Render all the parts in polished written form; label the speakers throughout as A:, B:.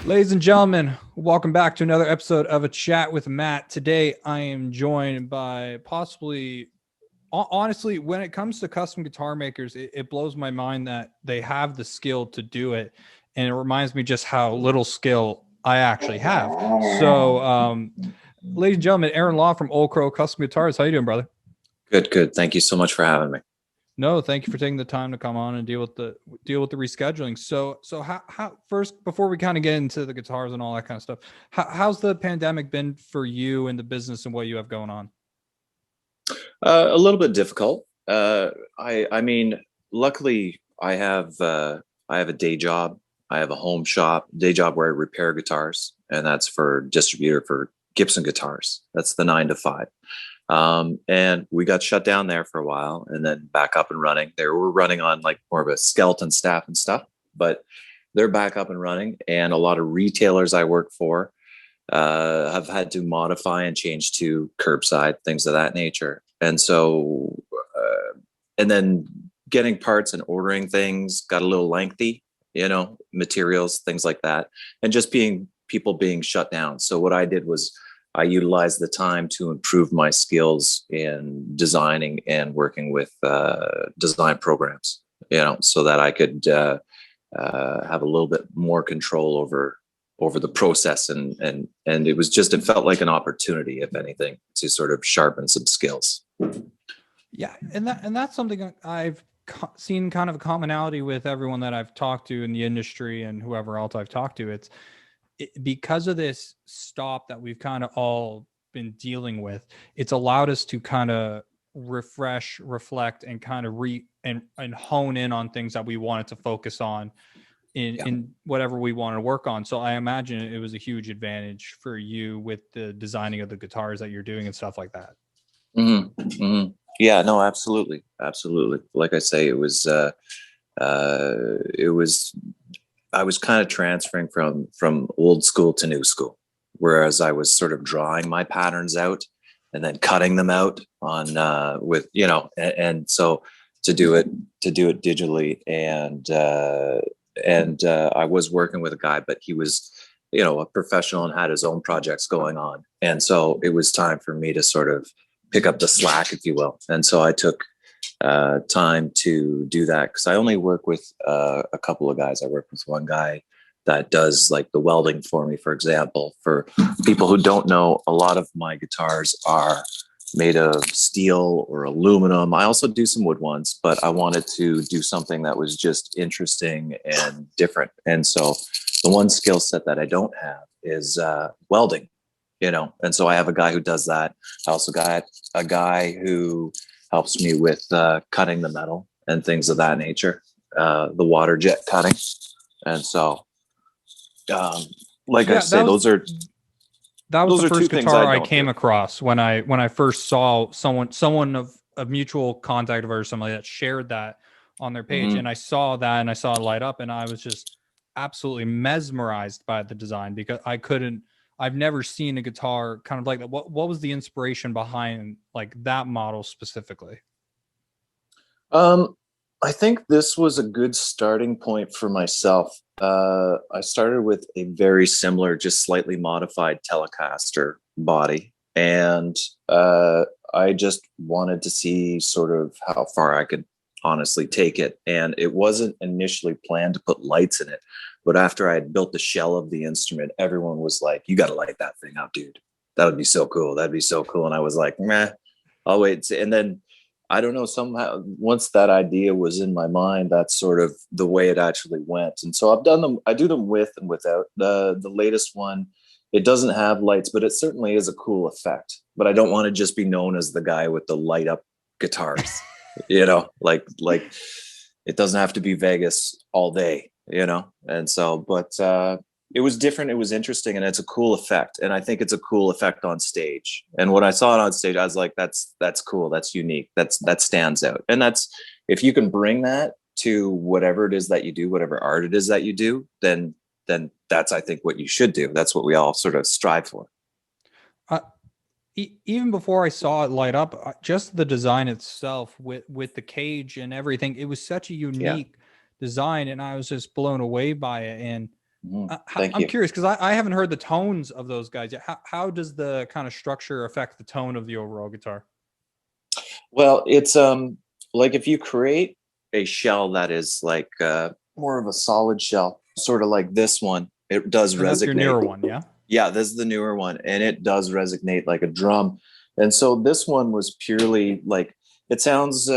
A: Ladies and gentlemen, welcome back to another episode of A Chat with Matt. Today, I am joined by honestly, when it comes to custom guitar makers, it blows my mind that they have the skill to do it. And it reminds me just how little skill I actually have. So, ladies and gentlemen, Aaron Law from Old Crow Custom Guitars. How you doing, brother?
B: Good, good. Thank you so much for having me.
A: No, thank you for taking the time to come on and deal with the rescheduling. So how first before we kind of get into the guitars and all that kind of stuff, how's the pandemic been for you and the business and what you have going on?
B: A little bit difficult. I mean, luckily I have a day job. I have a home shop, day job where I repair guitars, and that's for distributor for Gibson guitars. That's the 9 to 5. And we got shut down there for a while and then back up and running. They were running on like more of a skeleton staff and stuff, but they're back up and running. And a lot of retailers I work for have had to modify and change to curbside, things of that nature. And so, and then getting parts and ordering things got a little lengthy, materials, things like that. And just people being shut down. So what I did was I utilized the time to improve my skills in designing and working with design programs, so that I could have a little bit more control over the process. And it felt like an opportunity, if anything, to sort of sharpen some skills.
A: Yeah, and that's something I've seen kind of a commonality with everyone that I've talked to in the industry and whoever else I've talked to. Because of this stop that we've kind of all been dealing with, it's allowed us to kind of refresh, reflect, and kind of and hone in on things that we wanted to focus on in whatever we want to work on. So I imagine it was a huge advantage for you with the designing of the guitars that you're doing and stuff like that.
B: Mm-hmm. Mm-hmm. Yeah, no, absolutely. Absolutely. Like I say, I was kind of transferring from old school to new school, whereas I was sort of drawing my patterns out and then cutting them out on and so to do it digitally. And I was working with a guy, but he was, a professional and had his own projects going on. And so it was time for me to sort of pick up the slack, if you will. And so I took time to do that, because I only work with a couple of guys. I work with one guy that does like the welding for me, for example. For people who don't know, a lot of my guitars are made of steel or aluminum. I also do some wood ones, but I wanted to do something that was just interesting and different. And so the one skill set that I don't have is welding, and so I have a guy who does that. I also got a guy who helps me with cutting the metal and things of that nature, the water jet cutting. And so, like I say,
A: that was the first guitar I came
B: do.
A: across when I first saw someone of a mutual contact of ours, somebody that shared that on their page.
B: Mm-hmm.
A: And I saw that and I saw it light up, and I was just absolutely mesmerized by the design, because I've never seen a guitar kind of like that. What was the inspiration behind like that model specifically?
B: I think this was a good starting point for myself. I started with a very similar, just slightly modified Telecaster body. And I just wanted to see sort of how far I could honestly take it. And it wasn't initially planned to put lights in it. But after I had built the shell of the instrument, everyone was like, "You got to light that thing up, dude. That would be so cool. That'd be so cool." And I was like, "Meh, I'll wait." And then I don't know, somehow once that idea was in my mind, that's sort of the way it actually went. And so I've done them. I do them with and without. The latest one, it doesn't have lights, but it certainly is a cool effect. But I don't want to just be known as the guy with the light up guitars, like it doesn't have to be Vegas all day, And so, but it was different. It was interesting, and it's a cool effect. And I think it's a cool effect on stage. And when I saw it on stage, I was like, that's cool. That's unique. That stands out. And that's, if you can bring that to whatever it is that you do, whatever art it is that you do, then that's, I think, what you should do. That's what we all sort of strive for.
A: Even before I saw it light up, just the design itself with the cage and everything, it was such a unique design, and I was just blown away by it. And
B: Thank
A: I'm
B: you.
A: curious because I haven't heard the tones of those guys yet. How does the kind of structure affect the tone of the overall guitar?
B: Well, it's like if you create a shell that is like more of a solid shell, sort of like this one, it does
A: And that's your
B: resonate.
A: newer one, yeah?
B: Yeah, this is the newer one, and it does resonate like a drum. And so this one was purely like it sounds.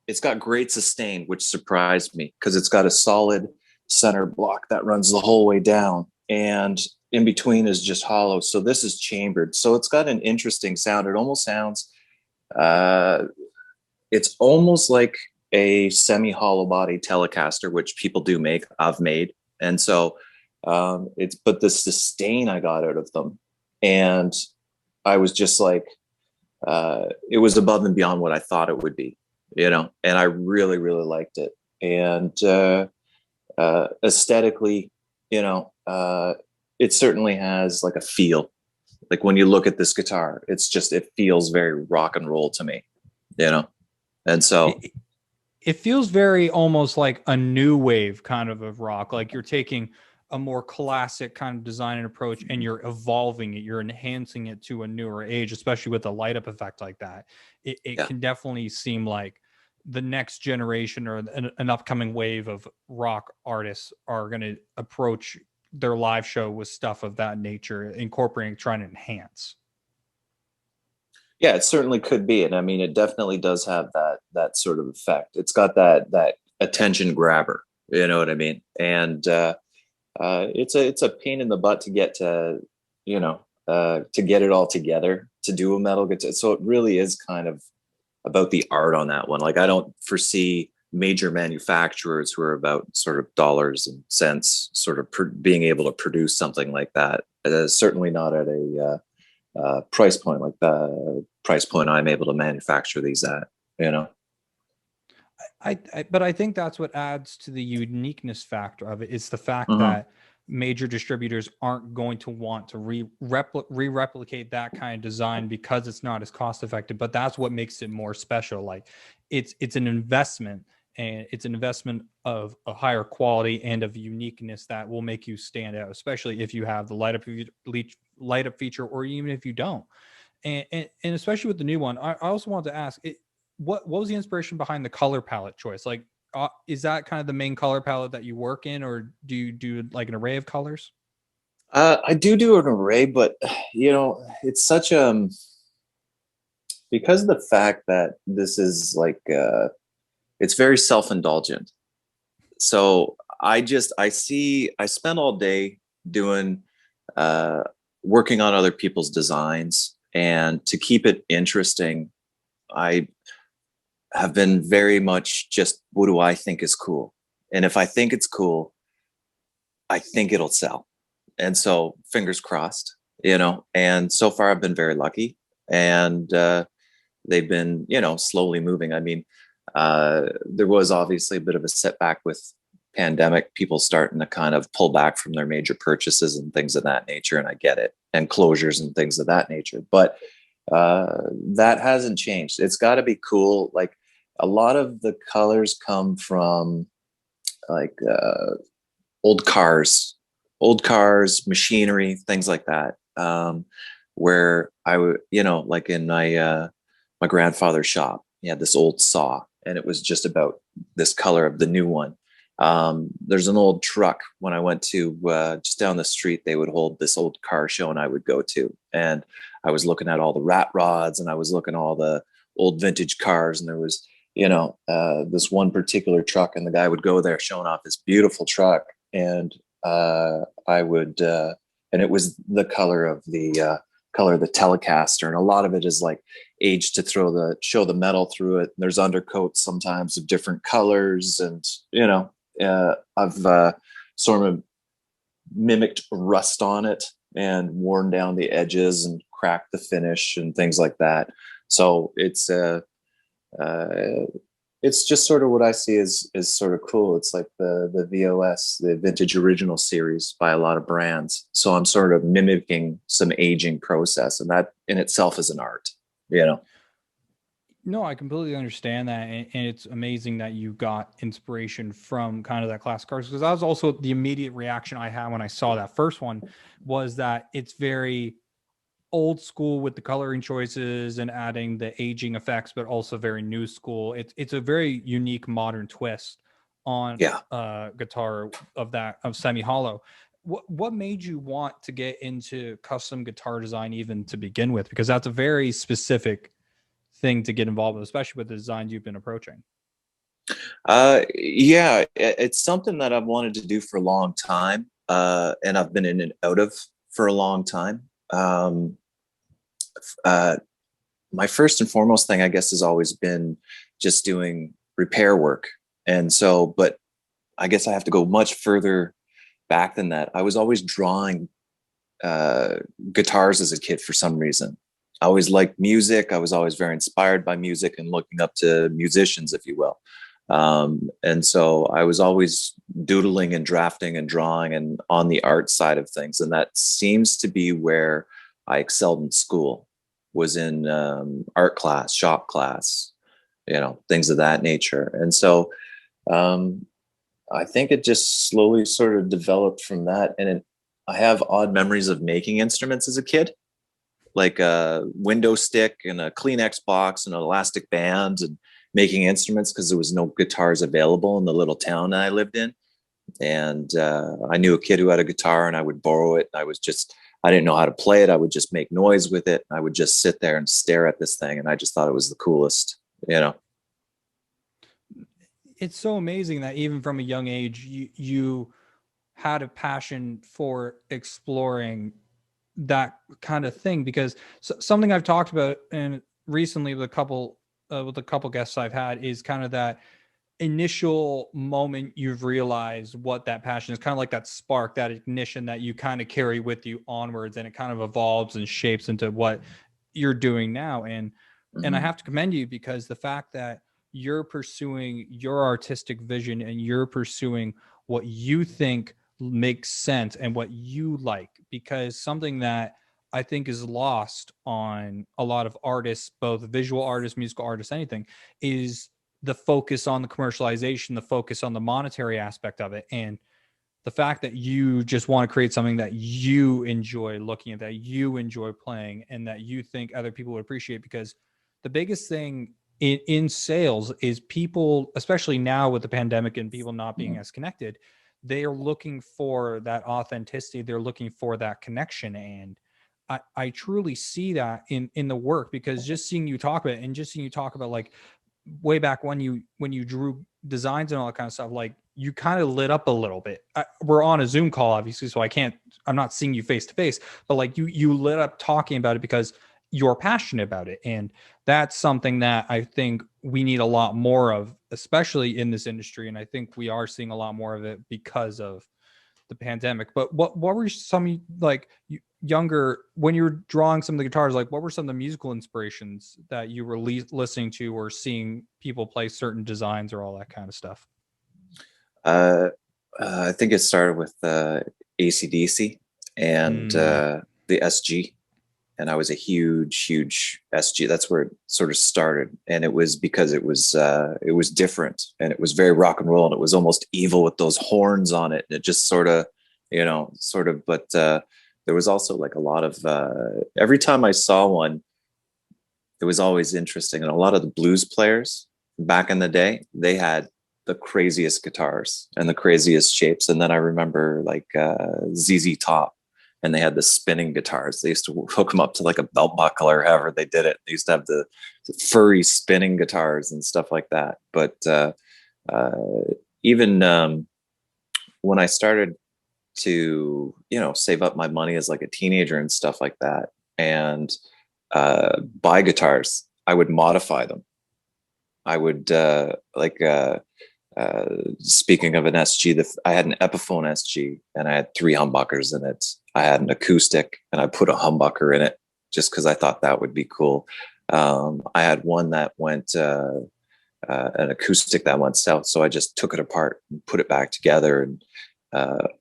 B: It's got great sustain, which surprised me because it's got a solid center block that runs the whole way down, and in between is just hollow. So this is chambered. So it's got an interesting sound. It almost sounds. Uh, it's almost like a semi-hollow body Telecaster, which people do make. I've made, and so it's but the sustain I got out of them, and I was just like, it was above and beyond what I thought it would be, and I really, really liked it. And aesthetically, it certainly has like a feel. Like when you look at this guitar, it feels very rock and roll to me, you know? And so,
A: It feels very almost like a new wave kind of rock. Like you're taking a more classic kind of design and approach and you're evolving it, you're enhancing it to a newer age, especially with a light up effect like that. It
B: yeah.
A: can definitely seem like the next generation or an upcoming wave of rock artists are going to approach their live show with stuff of that nature, incorporating, trying to enhance.
B: Yeah, it certainly could be. And I mean, it definitely does have that sort of effect. It's got that attention grabber, you know what I mean? And it's a pain in the butt to get to get it all together to do a metal guitar. So it really is kind of about the art on that one. Like I don't foresee major manufacturers who are about sort of dollars and cents sort of being able to produce something like that. Certainly not at a price point like the price point I'm able to manufacture these at, you know.
A: But I think that's what adds to the uniqueness factor of it. It's the fact
B: Mm-hmm.
A: that major distributors aren't going to want to replicate that kind of design because it's not as cost effective. But that's what makes it more special. Like it's an investment, and it's an investment of a higher quality and of uniqueness that will make you stand out, especially if you have the light up feature, or even if you don't. And especially with the new one, I also wanted to ask it. What was the inspiration behind the color palette choice? Like, is that kind of the main color palette that you work in, or do you do like an array of colors?
B: I do an array, but it's such because of the fact that this is like it's very self-indulgent. So I spend all day doing uh working on other people's designs, and to keep it interesting, I have been very much just, what do I think is cool? And if I think it's cool, I think it'll sell. And so fingers crossed, and so far I've been very lucky. And they've been, slowly moving. I mean, there was obviously a bit of a setback with pandemic, people starting to kind of pull back from their major purchases and things of that nature. And I get it, and closures and things of that nature. But that hasn't changed. It's got to be cool. Like a lot of the colors come from like old cars, machinery, things like that. Where I would, like in my grandfather's shop, he had this old saw, and it was just about this color of the new one. There's an old truck when I went to just down the street, they would hold this old car show, and I would go to, and I was looking at all the rat rods, and I was looking at all the old vintage cars, and there was, this one particular truck, and the guy would go there showing off this beautiful truck. And I would, and it was the color of the Telecaster, and a lot of it is like aged to show the metal through it. There's undercoats sometimes of different colors, and I've sort of mimicked rust on it and worn down the edges and cracked the finish and things like that. So it's just sort of what I see is sort of cool. It's like the VOS, the vintage original series by a lot of brands. So I'm sort of mimicking some aging process, and that in itself is an art,
A: No, I completely understand that. And it's amazing that you got inspiration from kind of that classic cars, because that was also the immediate reaction I had when I saw that first one, was that it's very old school with the coloring choices and adding the aging effects, but also very new school. It's a very unique modern twist on
B: Yeah.
A: guitar of semi hollow. What made you want to get into custom guitar design even to begin with? Because that's a very specific thing to get involved with, especially with the designs you've been approaching.
B: Yeah, it's something that I've wanted to do for a long time, and I've been in and out of for a long time. Uh, my first and foremost thing, I guess, has always been just doing repair work. And so, but I guess I have to go much further back than that. I was always drawing uh, guitars as a kid for some reason. I always liked music. I was always very inspired by music and looking up to musicians, if you will. And so I was always doodling and drafting and drawing and on the art side of things. And that seems to be where I excelled in school, was in art class, shop class, things of that nature. And so um, I think it just slowly sort of developed from that. And I have odd memories of making instruments as a kid, like a window stick and a Kleenex box and an elastic band, and making instruments because there was no guitars available in the little town that I lived in. And I knew a kid who had a guitar, and I would borrow it. And I didn't know how to play it. I would just make noise with it. I would just sit there and stare at this thing. And I just thought it was the coolest,
A: It's so amazing that even from a young age, you had a passion for exploring that kind of thing. Because something I've talked about and recently with a couple guests I've had is kind of that initial moment you've realized what that passion is, kind of like that spark, that ignition that you kind of carry with you onwards, and it kind of evolves and shapes into what you're doing now. And I
B: Mm-hmm.
A: have to commend you, because the fact that you're pursuing your artistic vision and you're pursuing what you think makes sense and what you like, because something that I think is lost on a lot of artists, both visual artists, musical artists, anything, is the focus on the commercialization, the focus on the monetary aspect of it. And the fact that you just want to create something that you enjoy looking at, that you enjoy playing, and that you think other people would appreciate. Because the biggest thing in sales is people, especially now with the pandemic and people not being as connected, they are looking for that authenticity. They're looking for that connection. And I truly see that in the work, because just seeing you talk about it, and just seeing you talk about like way back when you drew designs and all that kind of stuff, like you kind of lit up a little bit. We're on a Zoom call, obviously, so I'm not seeing you face to face, but like you lit up talking about it because you're passionate about it. And that's something that I think we need a lot more of, especially in this industry. And I think we are seeing a lot more of it because of the pandemic. But what were some, like, younger, when you were drawing some of the guitars, like what were some of the musical inspirations that you were listening to or seeing people play certain designs or all that kind of stuff?
B: Uh, I think it started with ACDC and
A: Mm,
B: the SG. And I was a huge SG. That's where it sort of started. And it was because it was different, and it was very rock and roll, and it was almost evil with those horns on it. And it just but there was also like a lot of, every time I saw one, it was always interesting. And a lot of the blues players back in the day, they had the craziest guitars and the craziest shapes. And then I remember like ZZ Top, and they had the spinning guitars. They used to hook them up to like a belt buckle or however they did it. They used to have the furry spinning guitars and stuff like that. But uh, even when I started to, save up my money as like a teenager and stuff like that, and buy guitars, I would modify them. I would speaking of an SG, I had an Epiphone SG, and I had 3 humbuckers in it. I had an acoustic, and I put a humbucker in it just because I thought that would be cool. I had one that went an acoustic that went south, so I just took it apart and put it back together. And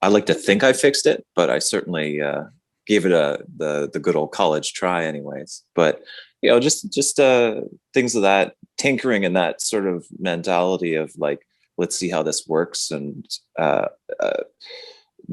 B: I like to think I fixed it, but I certainly gave it the good old college try, anyways. But just things of that tinkering and that sort of mentality of like, let's see how this works. And uh,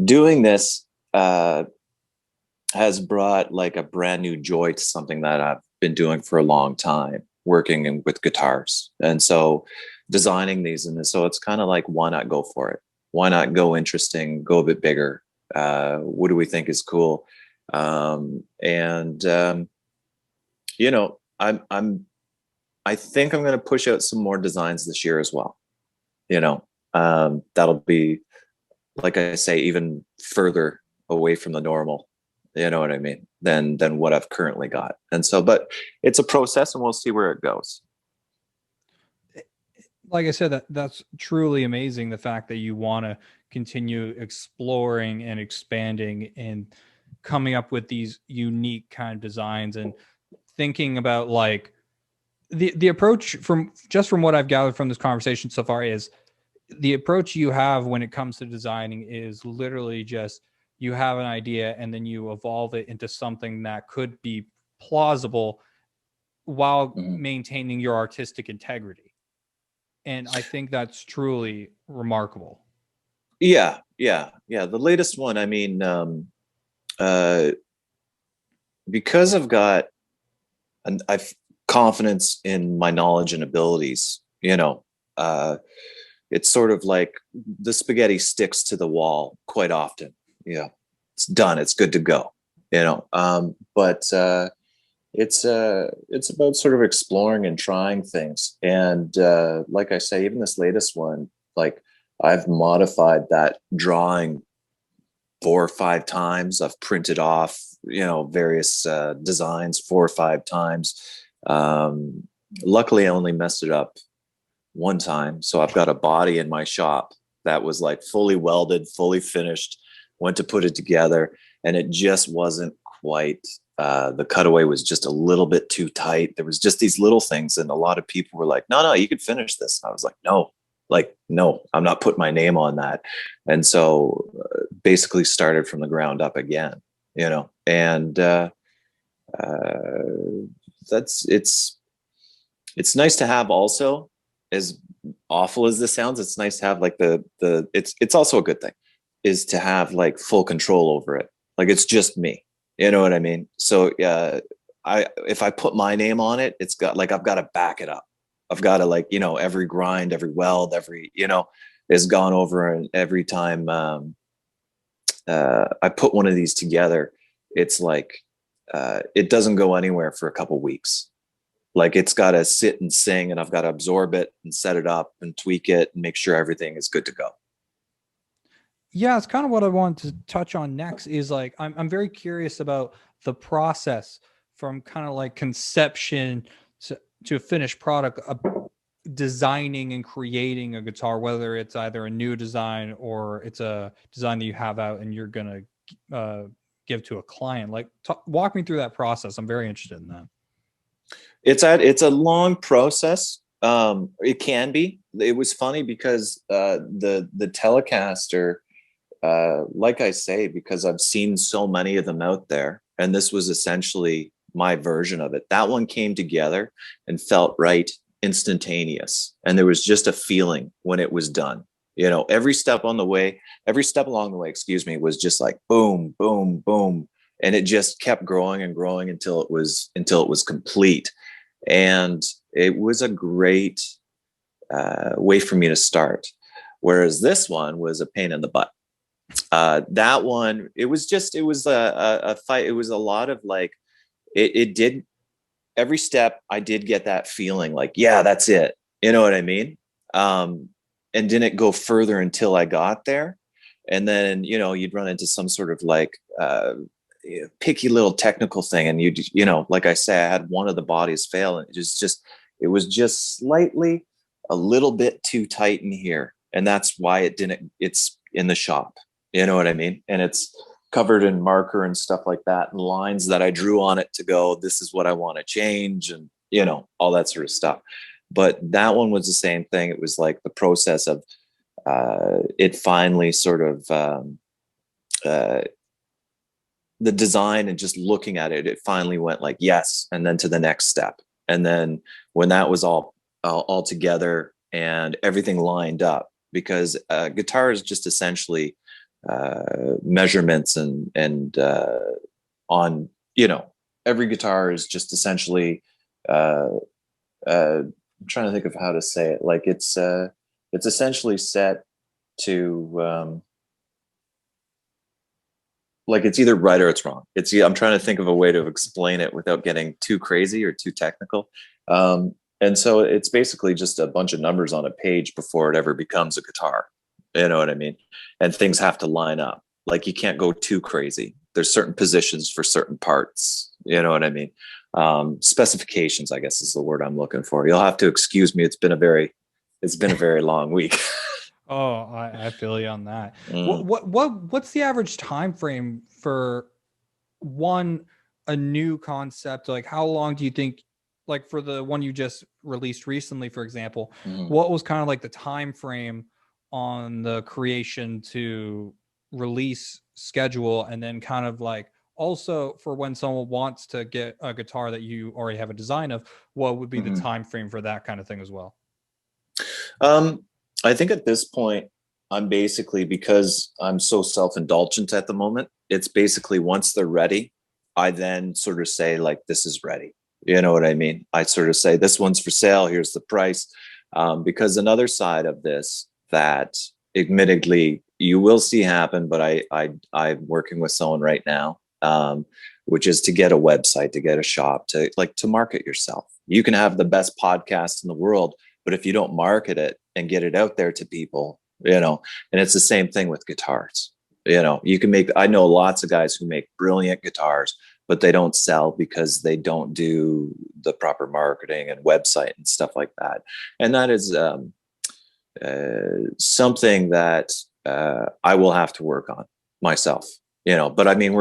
B: doing this has brought like a brand new joy to something that I've been doing for a long time, working with guitars. And so designing these, and so it's kind of like, why not go for it? Why not go interesting, go a bit bigger? What do we think is cool? And you know, I think I'm going to push out some more designs this year as well. You know, that'll be, like I say, even further away from the normal. You know what I mean? Than what I've currently got. And so, but it's a process, and we'll see where it goes.
A: Like I said, that's truly amazing. The fact that you want to continue exploring and expanding and coming up with these unique kind of designs, and thinking about like the approach from what I've gathered from this conversation so far is the approach you have when it comes to designing is literally just you have an idea and then you evolve it into something that could be plausible while maintaining your artistic integrity. And I think that's truly remarkable.
B: Yeah. The latest one, I mean, uh, because I've confidence in my knowledge and abilities, it's sort of like the spaghetti sticks to the wall quite often. It's done. It's good to go. But it's about sort of exploring and trying things. And like I say, even this latest one, like I've modified that drawing 4 or 5 times. I've printed off, various designs 4 or 5 times. Luckily, I only messed it up one time. So I've got a body in my shop that was like fully welded, fully finished, went to put it together, and it just wasn't quite, the cutaway was just a little bit too tight. There was just these little things. And a lot of people were like, no, you could finish this. And I was like, no, I'm not putting my name on that. And so basically started from the ground up again, and it's nice to have, also, as awful as this sounds, it's nice to have like it's also a good thing is to have like full control over it. Like it's just me, you know what I mean? So if I put my name on it, it's got like, I've got to back it up. I've got to like, every grind, every weld, every, is gone over. And every time I put one of these together, it's like, it doesn't go anywhere for a couple weeks. Like it's got to sit and sing, and I've got to absorb it and set it up and tweak it and make sure everything is good to go.
A: Yeah, it's kind of what I wanted to touch on next is like, I'm very curious about the process from kind of like conception to a finished product, designing and creating a guitar, whether it's either a new design or it's a design that you have out and you're going to give to a client. Like walk me through that process. I'm very interested in that.
B: It's a long process. It can be. It was funny because the Telecaster, like I say, because I've seen so many of them out there, and this was essentially my version of it. That one came together and felt right, instantaneous, and there was just a feeling when it was done. Every step along the way, excuse me, was just like boom, boom, boom, and it just kept growing and growing until it was complete. And it was a great way for me to start. Whereas this one was a pain in the butt. That one, it was a fight. It was a lot of like, it did every step. I did get that feeling like, yeah, that's it. You know what I mean? And didn't go further until I got there. And then, you'd run into some sort of like, picky little technical thing. And like I say, I had one of the bodies fail, and it was just slightly a little bit too tight in here. And that's why it's in the shop. You know what I mean? And it's covered in marker and stuff like that, and lines that I drew on it to go, this is what I want to change, and all that sort of stuff. But that one was the same thing. It was like the process of it finally sort of the design and just looking at it, it finally went like, yes. And then to the next step. And then when that was all together and everything lined up, because guitar is just essentially measurements and on, you know, every guitar is just essentially, I'm trying to think of how to say it. Like it's essentially set to, like it's either right or it's wrong. I'm trying to think of a way to explain it without getting too crazy or too technical. And so it's basically just a bunch of numbers on a page before it ever becomes a guitar. You know what I mean? And things have to line up. Like you can't go too crazy. There's certain positions for certain parts. You know what I mean? Specifications, I guess, is the word I'm looking for. You'll have to excuse me. It's been a very long week.
A: Oh, I feel you on that.
B: Mm.
A: What's the average time frame for a new concept? Like how long do you think, like for the one you just released recently, for example, what was kind of like the time frame on the creation to release schedule, and then kind of like also for when someone wants to get a guitar that you already have a design of, what would be the time frame for that kind of thing as well?
B: I think at this point, I'm basically, because I'm so self-indulgent at the moment, it's basically once they're ready, I then sort of say like, this is ready. You know what I mean? I sort of say, this one's for sale. Here's the price. Because another side of this that admittedly you will see happen, but I'm working with someone right now, which is to get a website, to get a shop, to market yourself. You can have the best podcast in the world, but if you don't market it and get it out there to people, you know, and it's the same thing with guitars. You know, I know lots of guys who make brilliant guitars, but they don't sell because they don't do the proper marketing and website and stuff like that. And that is something that I will have to work on myself, you know. But I mean,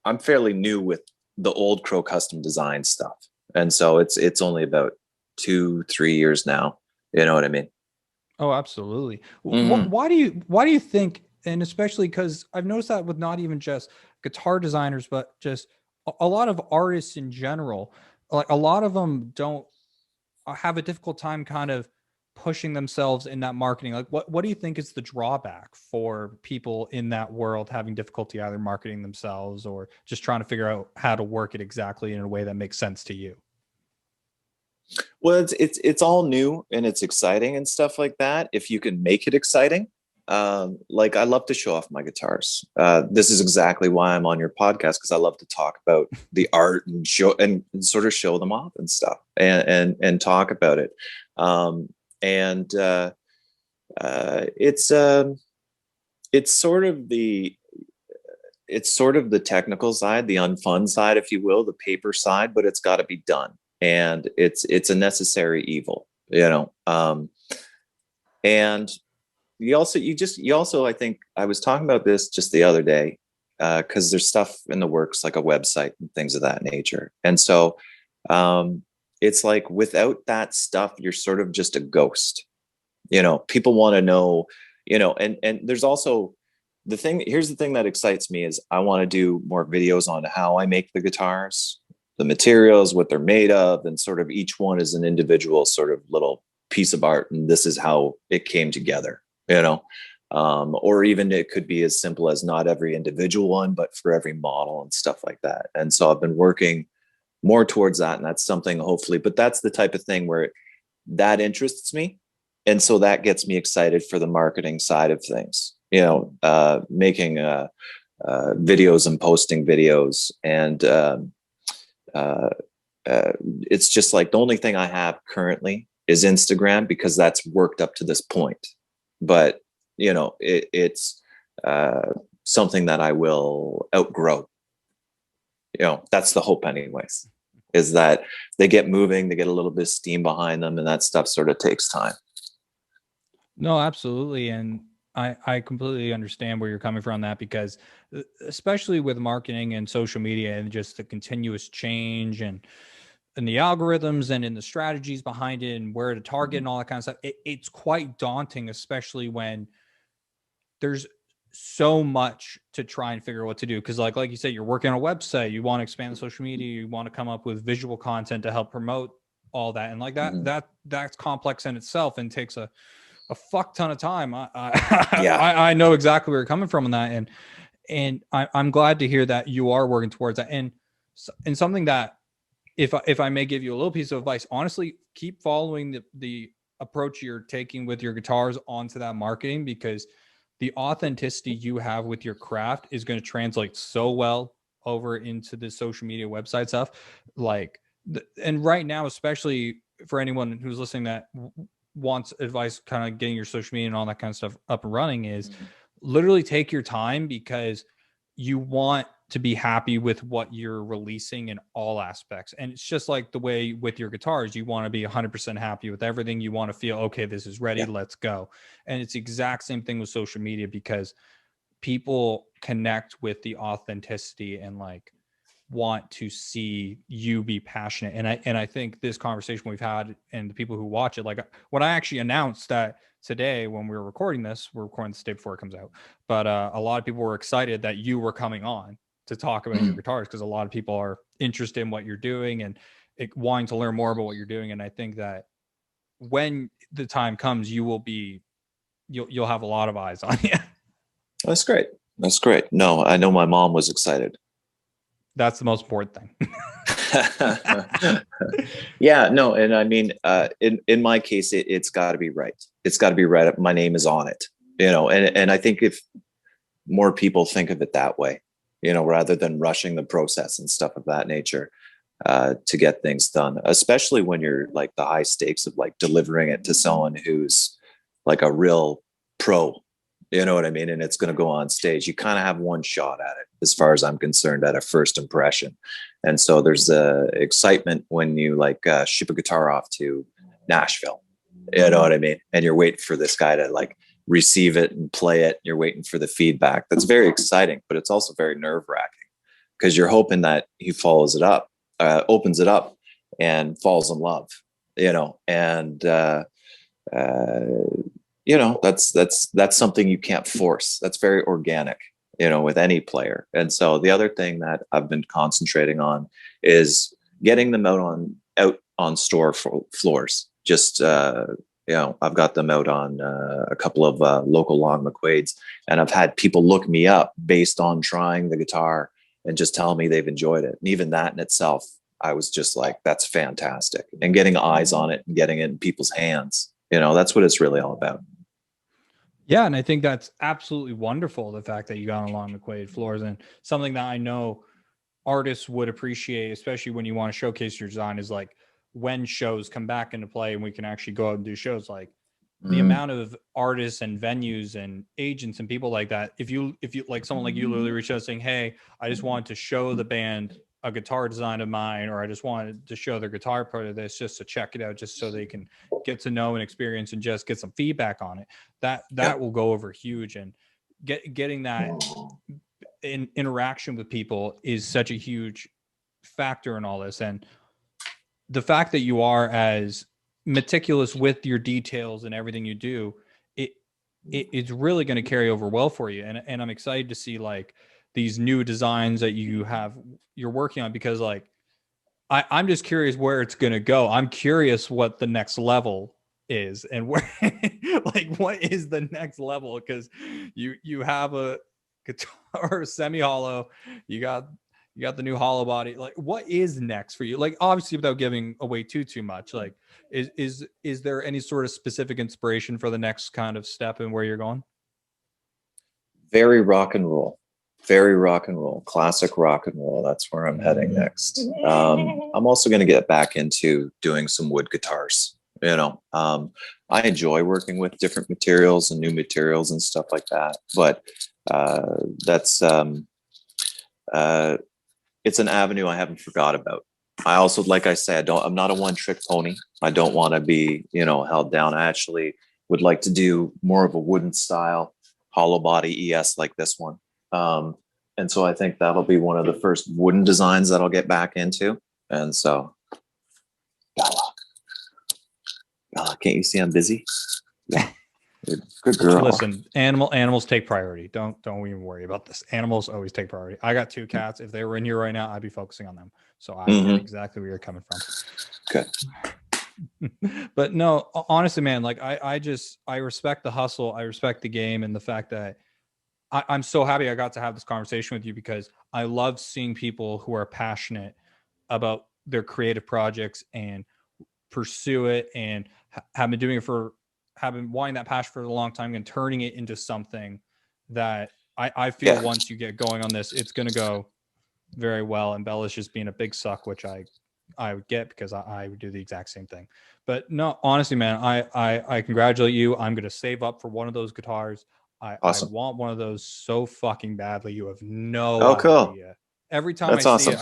B: I'm fairly new with the old Crow custom design stuff. And so it's only about 2-3 years now. You know what I mean?
A: Oh, absolutely.
B: Mm-hmm.
A: Why do you think, and especially because I've noticed that with not even just guitar designers, but just a lot of artists in general, like a lot of them don't have a difficult time kind of pushing themselves in that marketing. Like what do you think is the drawback for people in that world having difficulty either marketing themselves or just trying to figure out how to work it exactly in a way that makes sense to you?
B: Well, it's all new and it's exciting and stuff like that. If you can make it exciting, like I love to show off my guitars. This is exactly why I'm on your podcast, because I love to talk about the art and show and sort of show them off and stuff and talk about it. And it's sort of the technical side, the unfun side, if you will, the paper side, but it's got to be done. And it's a necessary evil, you know. And you also, I think I was talking about this just the other day, because there's stuff in the works like a website and things of that nature. And so it's like without that stuff, you're sort of just a ghost. You know, people want to know, you know, and there's also here's the thing that excites me is I want to do more videos on how I make the guitars, the materials, what they're made of, and sort of each one is an individual sort of little piece of art. And this is how it came together, you know. Or even it could be as simple as not every individual one, but for every model and stuff like that. And so I've been working more towards that. And that's something hopefully, but that's the type of thing where that interests me. And so that gets me excited for the marketing side of things, you know, making videos and posting videos. And it's just like the only thing I have currently is Instagram, because that's worked up to this point. But, you know, it's something that I will outgrow. You know, that's the hope anyways, is that they get moving, they get a little bit of steam behind them, and that stuff sort of takes time.
A: No, absolutely. And I completely understand where you're coming from on that, because especially with marketing and social media and just the continuous change and the algorithms and in the strategies behind it and where to target and all that kind of stuff, it's quite daunting, especially when there's so much to try and figure out what to do. Because like you said, you're working on a website, you want to expand the social media, you want to come up with visual content to help promote all that. And like that's complex in itself and takes a fuck ton of time. I know exactly where you're coming from on that. And I'm glad to hear that you are working towards that. And something that, if I may give you a little piece of advice, honestly, keep following the approach you're taking with your guitars onto that marketing, because the authenticity you have with your craft is going to translate so well over into the social media website stuff. And right now, especially for anyone who's listening that wants advice, kind of getting your social media and all that kind of stuff up and running, is literally take your time, because you want to be happy with what you're releasing in all aspects. And it's just like the way with your guitars, you want to be 100% happy with everything. You want to feel, okay, this is ready, let's go. And it's the exact same thing with social media, because people connect with the authenticity and like want to see you be passionate. And I think this conversation we've had and the people who watch it, like when I actually announced that today, when we were recording this, we're recording this day before it comes out, but a lot of people were excited that you were coming on to talk about your guitars, because a lot of people are interested in what you're doing and wanting to learn more about what you're doing. And I think that when the time comes, you'll have a lot of eyes on you.
B: That's great. No, I know my mom was excited.
A: That's the most important thing.
B: Yeah, no. And I mean, in my case, it's got to be right. It's got to be right. My name is on it, and I think if more people think of it that way, rather than rushing the process and stuff of that nature, to get things done, especially when you're like the high stakes of like delivering it to someone who's like a real pro, you know what I mean? And it's going to go on stage. You kind of have one shot at it, as far as I'm concerned, at a first impression. And so there's the excitement when you like ship a guitar off to Nashville, you know what I mean? And you're waiting for this guy to like receive it and play it. You're waiting for the feedback. That's very exciting, but it's also very nerve wracking, because you're hoping that he opens it up and falls in love, and that's something you can't force. That's very organic, with any player. And so the other thing that I've been concentrating on is getting them out on store floors. Just, I've got them out on a couple of local Long McQuaid's, and I've had people look me up based on trying the guitar and just tell me they've enjoyed it. And even that in itself, I was just like, that's fantastic. And getting eyes on it and getting it in people's hands, that's what it's really all about.
A: Yeah, and I think that's absolutely wonderful, the fact that you got on Long McQuaid floors, and something that I know artists would appreciate, especially when you want to showcase your design, is like when shows come back into play and we can actually go out and do shows. Like the amount of artists and venues and agents and people like that, if you like someone like you literally reach out saying, hey, I just wanted to show the band a guitar design of mine, or I just wanted to show their guitar part of this just to check it out, just so they can get to know and experience and just get some feedback on it, that will go over huge. And getting that interaction with people is such a huge factor in all this. And the fact that you are as meticulous with your details and everything you do, it's really going to carry over well for you. And I'm excited to see like these new designs that you're working on, because like I'm just curious where it's going to go. I'm curious what the next level is, and where like what is the next level, because you have a guitar semi-hollow, you got the new hollow body. Like what is next for you? Like obviously without giving away too much, like is there any sort of specific inspiration for the next kind of step in where you're going?
B: Very rock and roll, classic rock and roll. That's where I'm heading next. I'm also going to get back into doing some wood guitars. I enjoy working with different materials and new materials and stuff like that. But that's it's an avenue I haven't forgot about. I also, like I said, I'm not a one-trick pony. I don't want to be, held down. I actually would like to do more of a wooden style hollow body ES like this one. And so I think that'll be one of the first wooden designs that I'll get back into. And so, can't you see I'm busy? Yeah. Good girl.
A: Listen, animals take priority. Don't even worry about this. Animals always take priority. I got 2 cats. If they were in here right now, I'd be focusing on them. So I get exactly where you're coming from.
B: Okay.
A: But no, honestly, man, like I respect the hustle. I respect the game and the fact that I'm so happy I got to have this conversation with you, because I love seeing people who are passionate about their creative projects and pursue it, and have been doing it have been wanting that passion for a long time and turning it into something that I feel once you get going on this, it's going to go very well. And Bella's just being a big suck, which I would get, because I would do the exact same thing. But no, honestly, man, I congratulate you. I'm going to save up for one of those guitars.
B: Awesome.
A: I want one of those so fucking badly. You have no
B: cool.
A: idea. Every time I see it,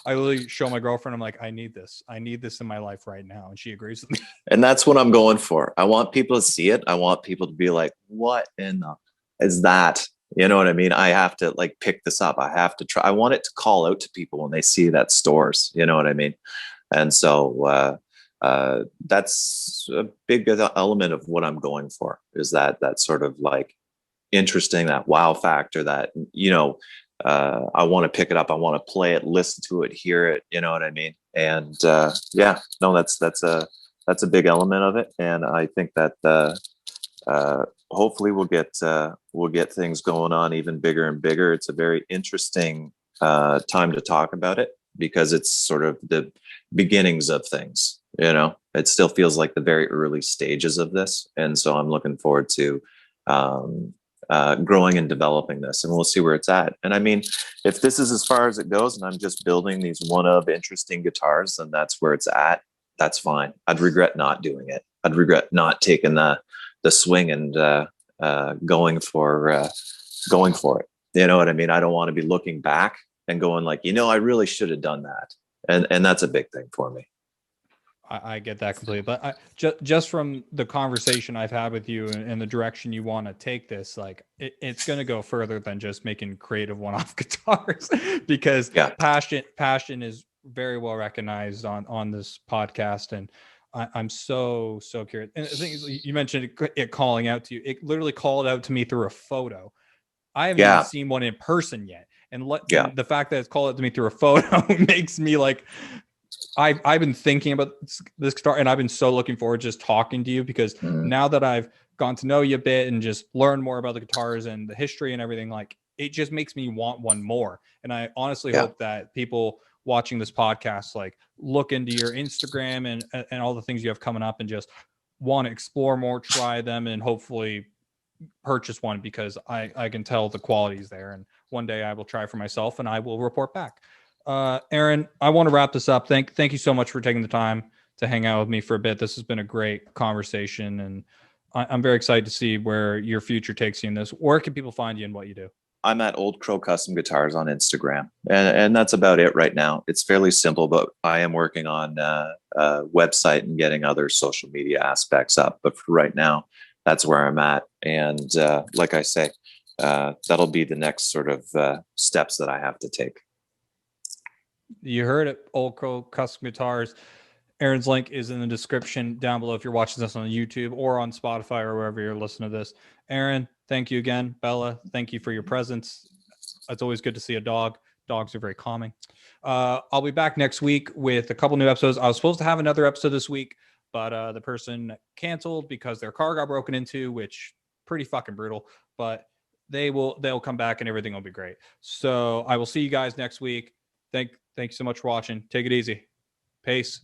A: I literally show my girlfriend, I'm like, I need this in my life right now. And she agrees with me.
B: And that's what I'm going for. I want people to see it. I want people to be like, what in the is that? You know what I mean? I have to like pick this up. I have to try. I want it to call out to people when they see that stores. You know what I mean? And so that's a big element of what I'm going for, is that sort of like interesting, that wow factor, that, you know, I want to pick it up. I want to play it, listen to it, hear it. You know what I mean? And yeah, no, that's a big element of it. And I think that hopefully we'll get things going on even bigger and bigger. It's a very interesting time to talk about it, because it's sort of the beginnings of things. You know, it still feels like the very early stages of this, and so I'm looking forward to growing and developing this, and we'll see where it's at. And I mean, if this is as far as it goes, and I'm just building these one-of interesting guitars, then that's where it's at. That's fine. I'd regret not doing it. I'd regret not taking the swing and going for it. You know what I mean? I don't want to be looking back and going like, you know, I really should have done that. And that's a big thing for me.
A: I get that completely, but just from the conversation I've had with you and the direction you want to take this, like it's going to go further than just making creative one-off guitars, because passion is very well recognized on this podcast. And I'm so curious. And the thing is, you mentioned it calling out to you. It literally called out to me through a photo. I haven't even seen one in person yet. And the fact that it's called out to me through a photo makes me like, I've been thinking about this guitar, and I've been so looking forward to just talking to you, because now that I've gotten to know you a bit and just learned more about the guitars and the history and everything, like it just makes me want one more. And I honestly hope that people watching this podcast like look into your Instagram and all the things you have coming up, and just want to explore more, try them, and hopefully purchase one, because I can tell the quality is there. And one day I will try for myself and I will report back. Aaron, I want to wrap this up. Thank you so much for taking the time to hang out with me for a bit. This has been a great conversation, and I'm very excited to see where your future takes you in this. Where can people find you and what you do?
B: I'm at Old Crow Custom Guitars on Instagram, and that's about it right now. It's fairly simple, but I am working on a website and getting other social media aspects up. But for right now, that's where I'm at. And like I say, that'll be the next sort of steps that I have to take.
A: You heard it, Old Crow Custom Guitars. Aaron's link is in the description down below if you're watching this on YouTube or on Spotify or wherever you're listening to this. Aaron, thank you again. Bella, thank you for your presence. It's always good to see a dog. Dogs are very calming. I'll be back next week with a couple new episodes. I was supposed to have another episode this week, but the person canceled because their car got broken into, which pretty fucking brutal. But they'll come back and everything will be great. So I will see you guys next week. Thank you so much for watching. Take it easy. Peace.